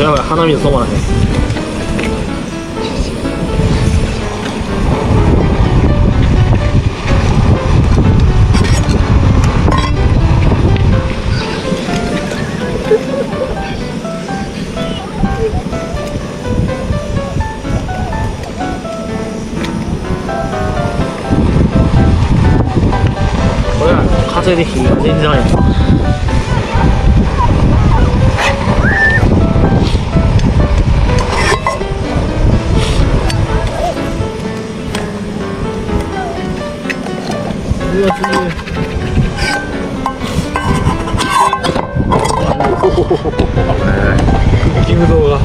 やばい、鼻水止まらへん。これは風で火が全然ない。うわ、すげえ。クッキング動画。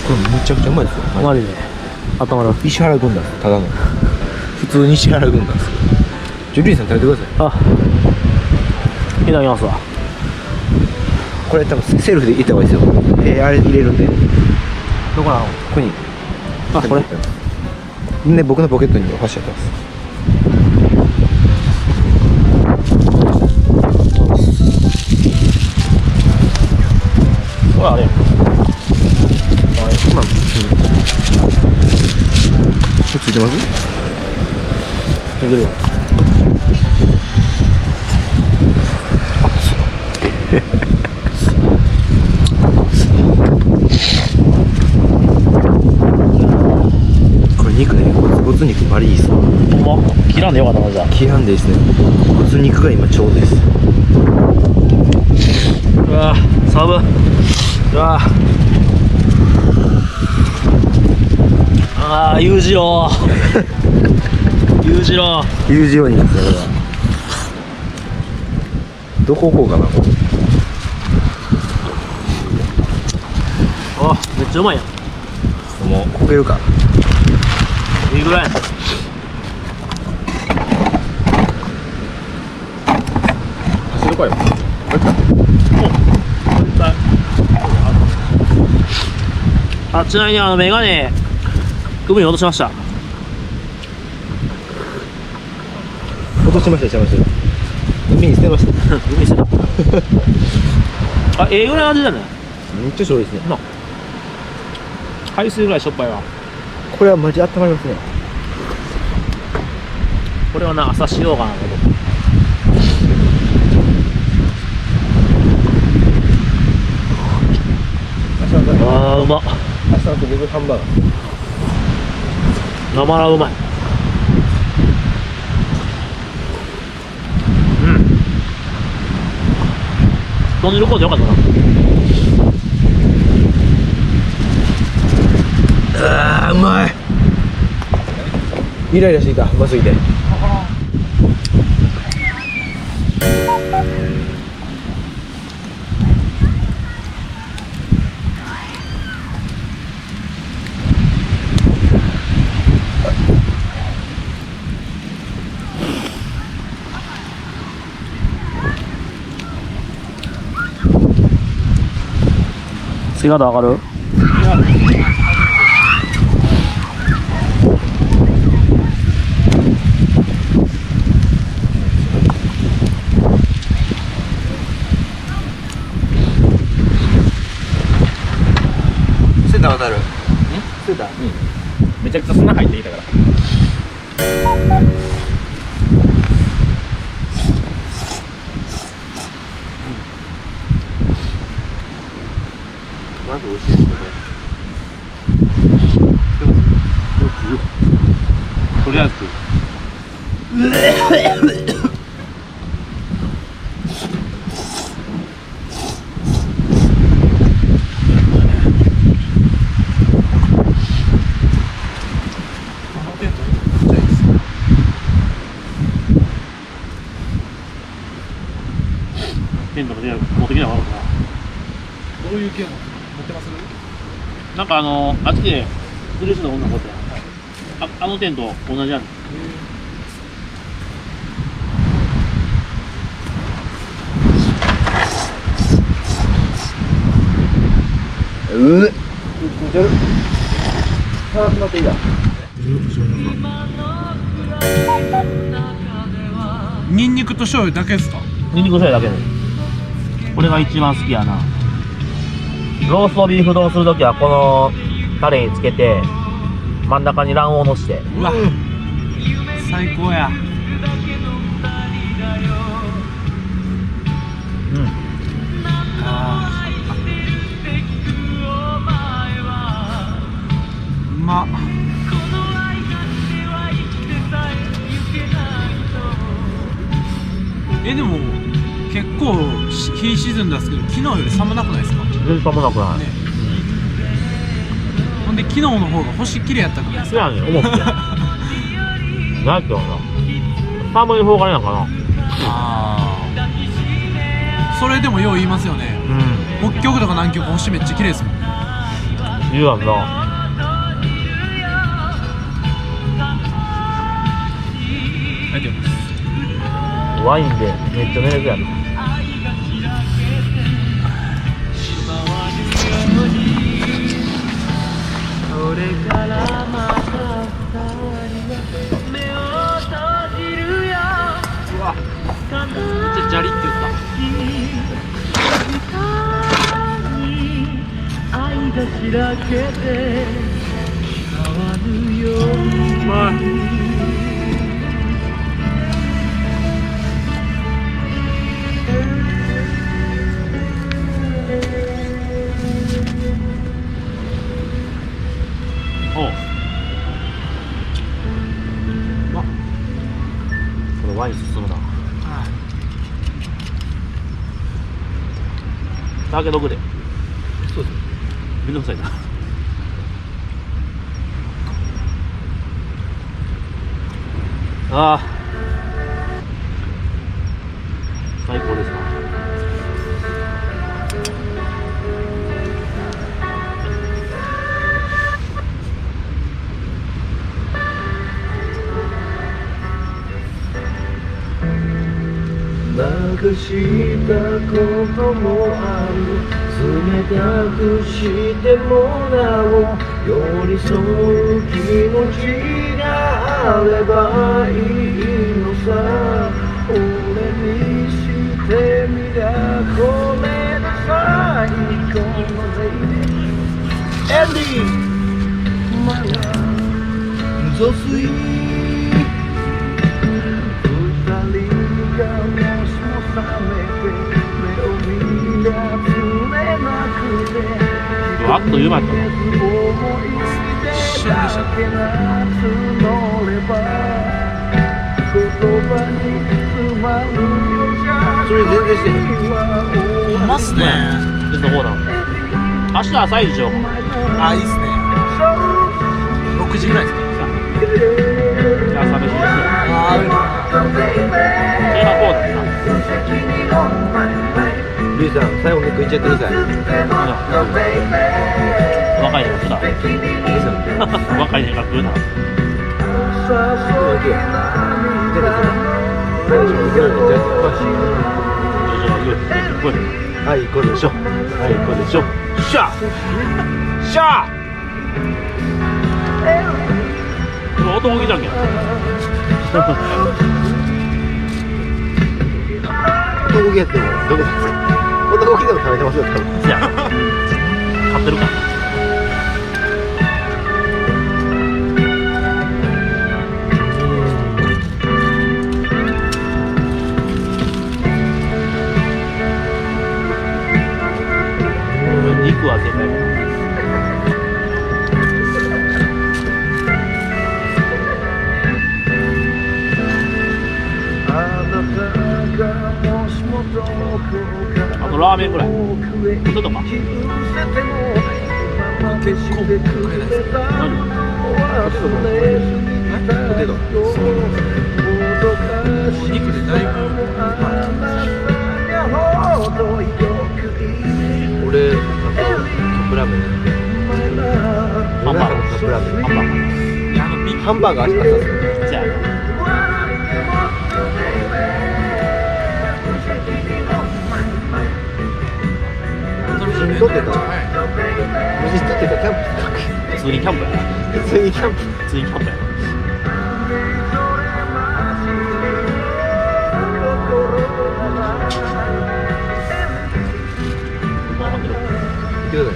これめちゃくちゃうまいですよ。マジで頭の石原軍団です。ただの普通に石原軍団です。ジュリーさん食べてください。あ、いただきますわ。これ多分セルフでいった方がいいですよ。あれ入れるんで。どこなの？ここに。あ、これね、僕のポケットにお箸やってます。これあれ。今、ついてます？ついてるよ。これ肉ね、ゴツ肉バリいいっすわ。ほんま？切らんでよかったな、じゃあ。切らんでいいっすね。ゴツ肉が今ちょうどいいです。うわぁ、寒い。うわぁ。ああ、裕次郎。裕次郎。裕次郎にですね、これは。どこ行こうかな、これ。あ、めっちゃうまいやん。もう、こけるか。いいぐらい。走るかよ。あ、ちなみにメガネ海に落としました。落としました、しました。海に捨てました。海捨てた。あ、ぐらいの味だね。めっちゃ醤油ですね。な海水ぐらいしょっぱいわ。これはマジ温まりますね。これはな、朝しようかなと思って。あー、うまっ。朝の僕ハンバーガー。生ラうまい。うん。豚汁コーでよかったな。あー、うまい。イライラしていた、うますぎて。姿上がる？セーター渡る？セーター？めちゃくちゃ砂入っていたから。ゃなくテント持ってきなかったな。どういう系持ってます？なんかあっちでブルースの女の子ってあのテント同じやん。辛くなっていいだ。ニンニクと醤油だけですか？ニンニク醤油だけで。これが一番好きやな。ローストビーフ丼するときはこのタレにつけて真ん中に卵黄のして。うわ、最高や。うまっ。でも結構日沈んだんですけど、昨日より寒なくないですか？全然寒なくない。ね、ほんで昨日の方が星綺麗やったくないですか？そうやねん、思って。なんていうのかな。寒い方がいいのかな。それでもよう言いますよね。北極とか南極星めっちゃ綺麗ですもん。言うやんな。ありがとうございます。ワインでめっちゃ寝れるやん。うわ、めっちゃジャリって言った。うまい。おう。これワイン進むな。だけどくれ。そうです。めんどくさいな。ああ、最高ですな。なくしたこともある、冷たくしてもなお寄り添う気持ちがあればいいのさ。俺にしてみりゃこれで最高のデイ。エンディング My love so sweet。あっという間やったな。一瞬でしたね。それ全然してない。うまっすね。ですの方なの。明日朝一でしょうか。あ、いいっすね。6時ぐらいですか？じゃあ朝飯ですよ。あー、前半こうだったな。ルイさん、最後に食いちゃってください。若いねんから食うな。若いねんから食うな。はい、これでしょ。はい、これでしょ。シャーシャー。男気じゃんけん。男気やってもどこですか？男気でも食べてますよ、多分。いや、買ってるか。肉は絶対。ラーメンぐらいポテトか結構買えないですか？何ポテトお肉でだいぶ俺カップラーメンハンバーガーカップラーメンハンバーガーいやハンバーガー味かったっすねじゃあ人とってたら人とってたらキャン普通にキャンプやなプ普通にキャンプ普通にキャンプやなけどね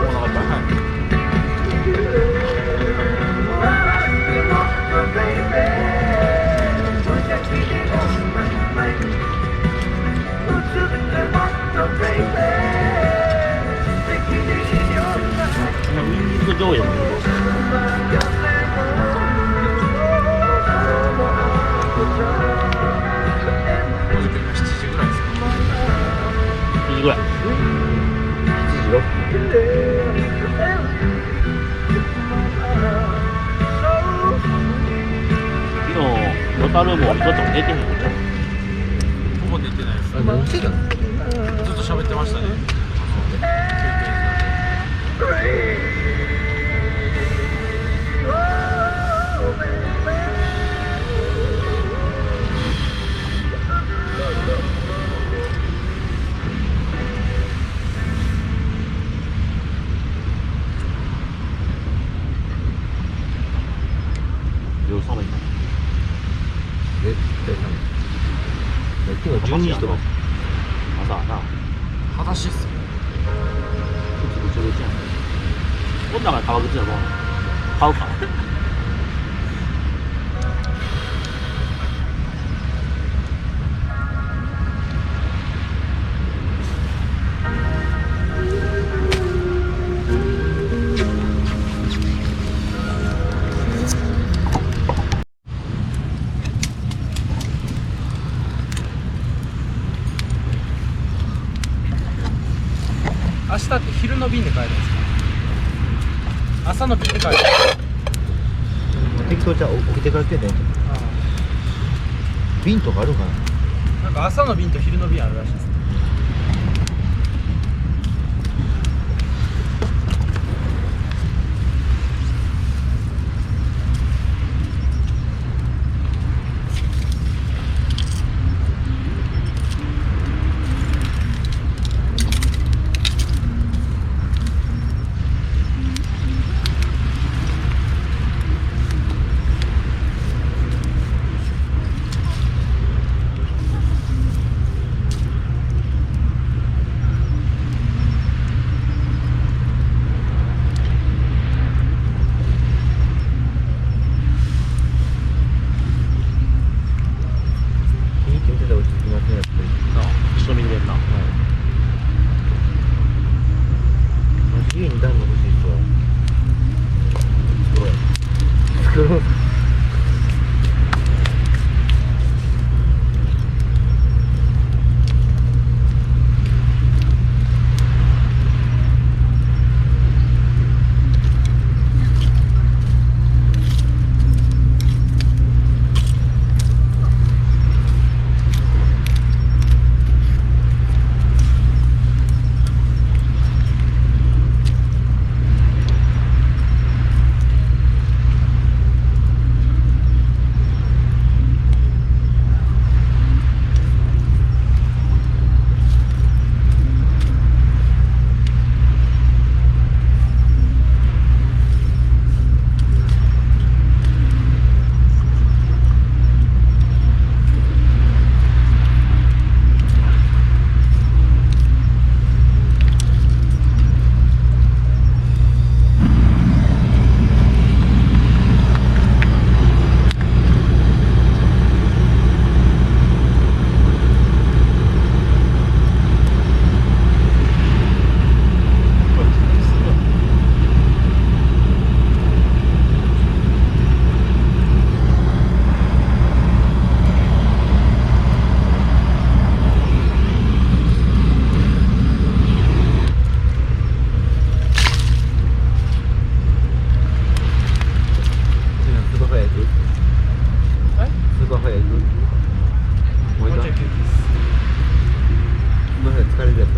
お腹いっぱいニンニク醤油もいいです7時ぐらいですか7時ぐらい昨日ロタルもどっちも寝てへんのじゃんほぼ寝てないです何してたのずっと喋ってましたね夜寒いな絶対寒い昨日12時とか朝はな裸足っすよぐちゃぐちゃやんこん中で革靴やろ買うか明日って昼の便で帰るんですか朝の便で帰る適当じゃ起きてから来てね瓶とかあるかななんか朝の便と昼の便あるらしいです人見れんな家に暖炉欲しいっすわ作ろう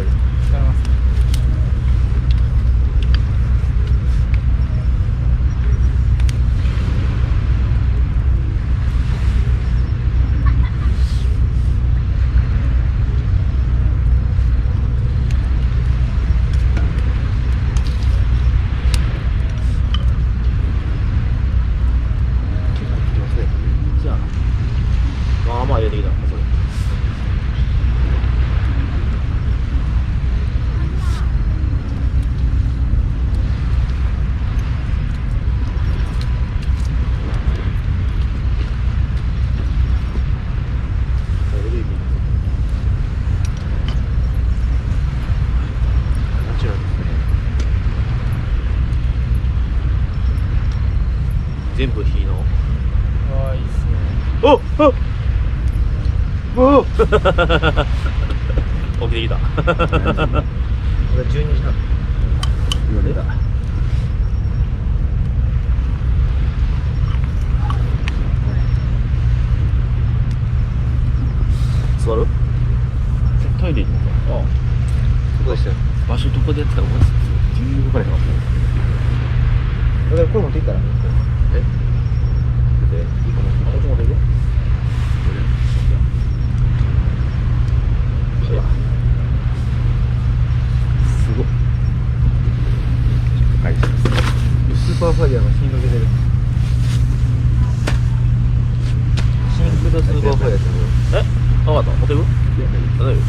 ぱり。使いますね。じゃあな。まあまあ入れてきたのか、それ。ナチュラルですね。全部火の。わあいいっすね。おっおっ起きてきた。まだ12時半。今出た。座る？トイレ行こうか。ああ。そこでしたよ。場所どこでやってたら俺全然分からへんかった。だからこれ持っていったらえ？で、いいかも。あ、こっち持っていく？すごっ。はい。スーパーファイヤーが死にかけてる。シンクロスーパーファイヤーってこと？え？分かった。持っていく？いや、大丈夫。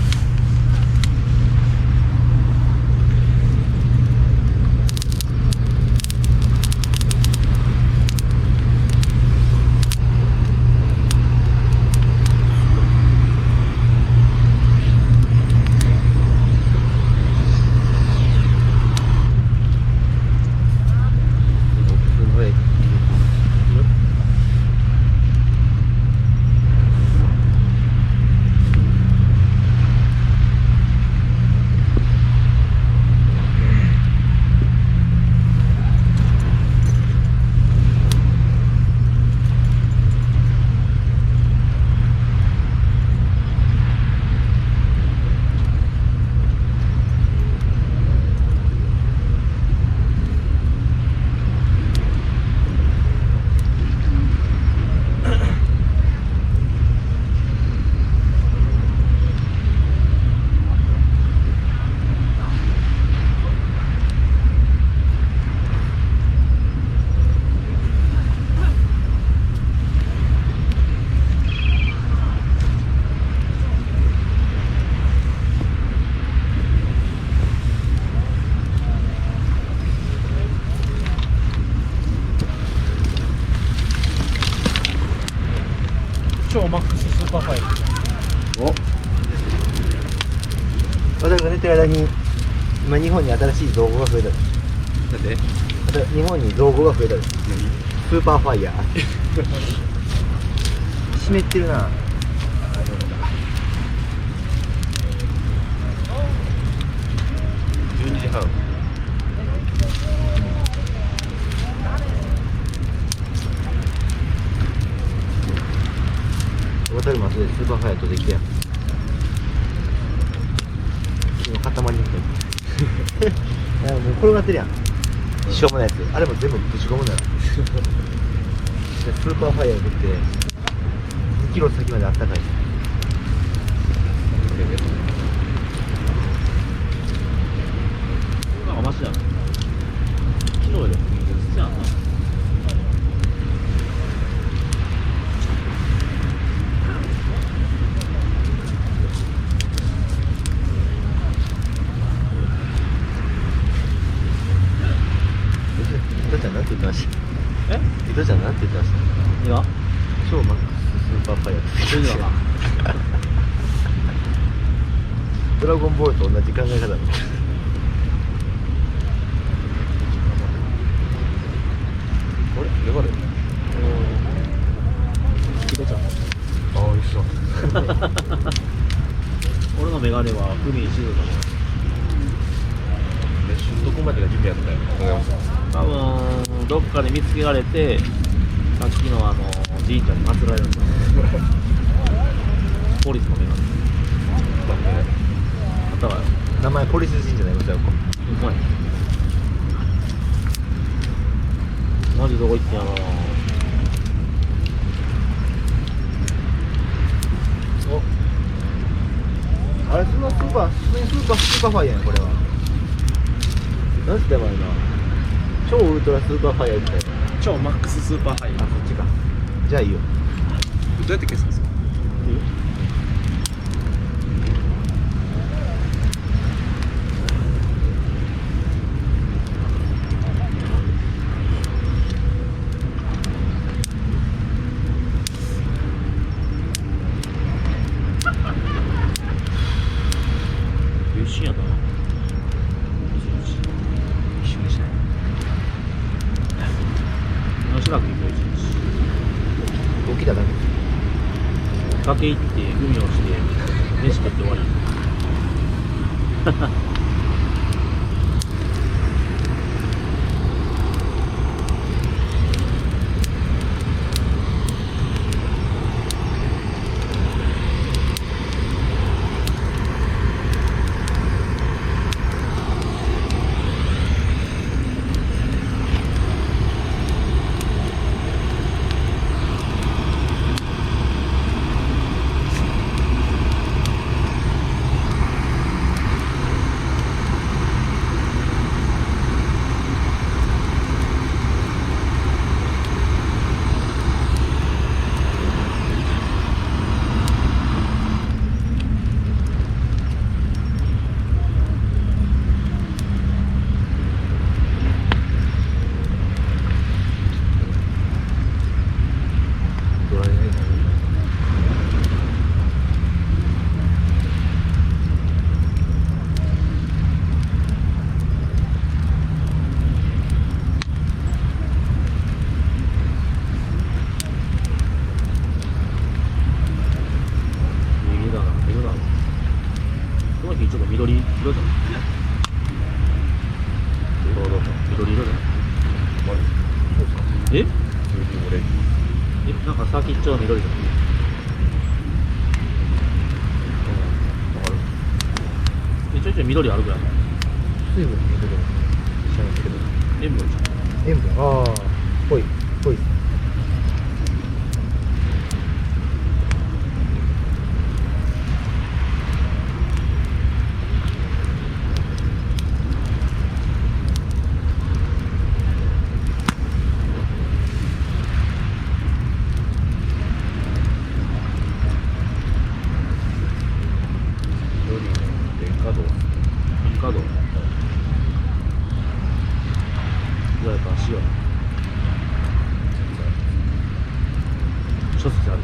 超マックススーパーファイル。お、私が寝てる間に今日本に新しい造語が増えた。なんで？日本に造語が増えた。スーパーファイヤー。湿ってるな。12時半。渡るも後でスーパーファイヤーとできたやん。今塊みたい。もう転がってるやん。しょうもないやつ。あれも全部ぶち込むなら。スーパーファイヤーでって2キロ先まであったかい。なんかマシやな。昨日より全然好きやな。伊藤ちゃんなんて言ってました？え？伊藤ちゃんなんて言ってました？いや、超マックススーパーファイヤーってそれではな。ドラゴンボールと同じ考え方だ。これ粘る。キコちゃん。ああ、美味しそう。俺のメガネは海に沈んだもん。どこまでが夢やったよ。多分どっかで見つけられて、さっきのじいちゃんに祀られるんだ。ポリスのメガネ。あったわよ。名前ポリス神社の山ちゃうか。うまい。マジどこ行ってやろう。あれ、そのスーパーファイヤーやん、これは。何て名前な。超ウルトラスーパーファイヤーみたいな。超マックススーパーハイ。あ、そっちか。じゃあいいよ。どうやって消すんですか？優秀やな。一緒にしない。吉田君行こう一日。起きただけ。崖行って海をして飯食って終わり。ドライヤーになる。右だな、右だな。この日ちょっと緑色じゃない？緑色じゃない？え？なんか先っちょは緑じゃない？ちょいちょい緑あるぐらい。水分見てるの知らないけど。塩分じゃん。塩分、ああ、ぽいっす。角。ぐらいからしよう。諸説ある。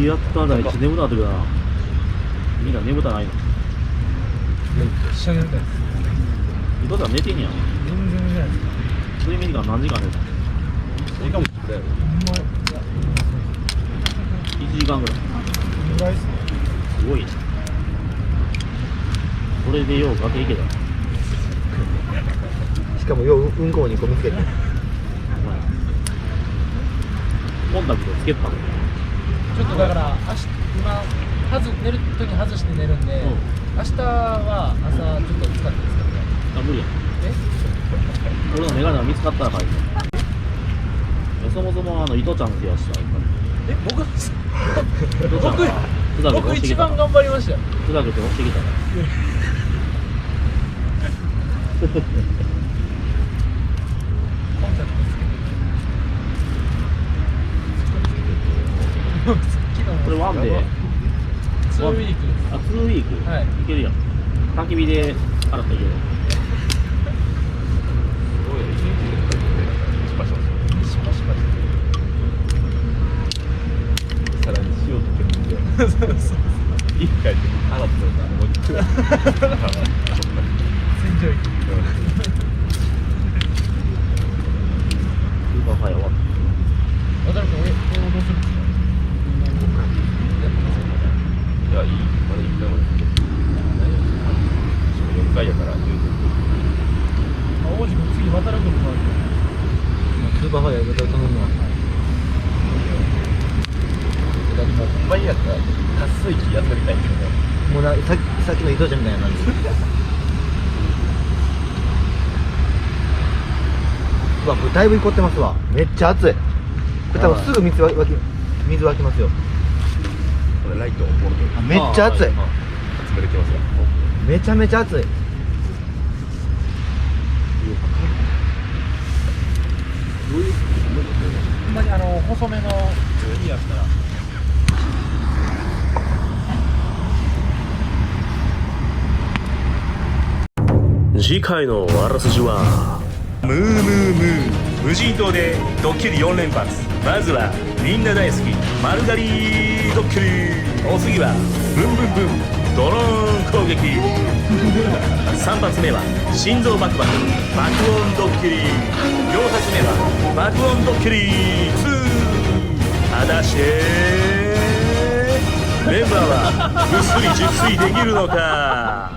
やったな、一眠たってるな。みんな眠たないの。一緒にやりたいです。伊藤さん寝てんやん。全然じゃないですか。睡眠時間何時間寝たの？いいかもしれない。1時間ぐらい。ぐらいっすね。すごいね。これでよう崖行けた。しかもよううんこを煮込みつけて。コンタクトつけっぱの。ちょっとだから今寝る時外して寝るんで、明日は朝ちょっと使っていいですか？あ、無理やん。俺のメガネが見つかったらかい。そもそも伊藤ちゃんの手はした。僕伊藤ちゃんがふざけて僕押してきた。一番頑張りましたよ。ふざけて押してきたから。コンタクトつけてこれワンで2ウィークです。あ、2ウィーク、はいいけるやん。焚き火で洗ったらいける。シパシパさらに塩とけるんで。一回で洗ったら洗浄液。スーパーファイア終わった。渡辺君、これをどうするんですか？いや、いい。まだ1回も4回やから言うて。王子君、次渡辺君の番スーパーファイヤー絶対頼むわ。やったら脱水機やってみたいけどね。もうさっきの伊藤ちゃんみたいな感じ。うわ、これだいぶいこってますわ。めっちゃ熱い。これ多分すぐ水湧きますよ。これライトをボルトめっちゃ熱い。集めてきますよ。めちゃめちゃ熱い。ほんまに細めの12やったら次回のあらすじはムームームー無人島でドッキリ4連発。まずはみんな大好き丸刈りドッキリ。お次はブンブンブンドローン攻撃。3発目は心臓バクバク爆音ドッキリ。4発目は爆音ドッキリ2。果たしてメンバーはぐっすり熟睡できるのか。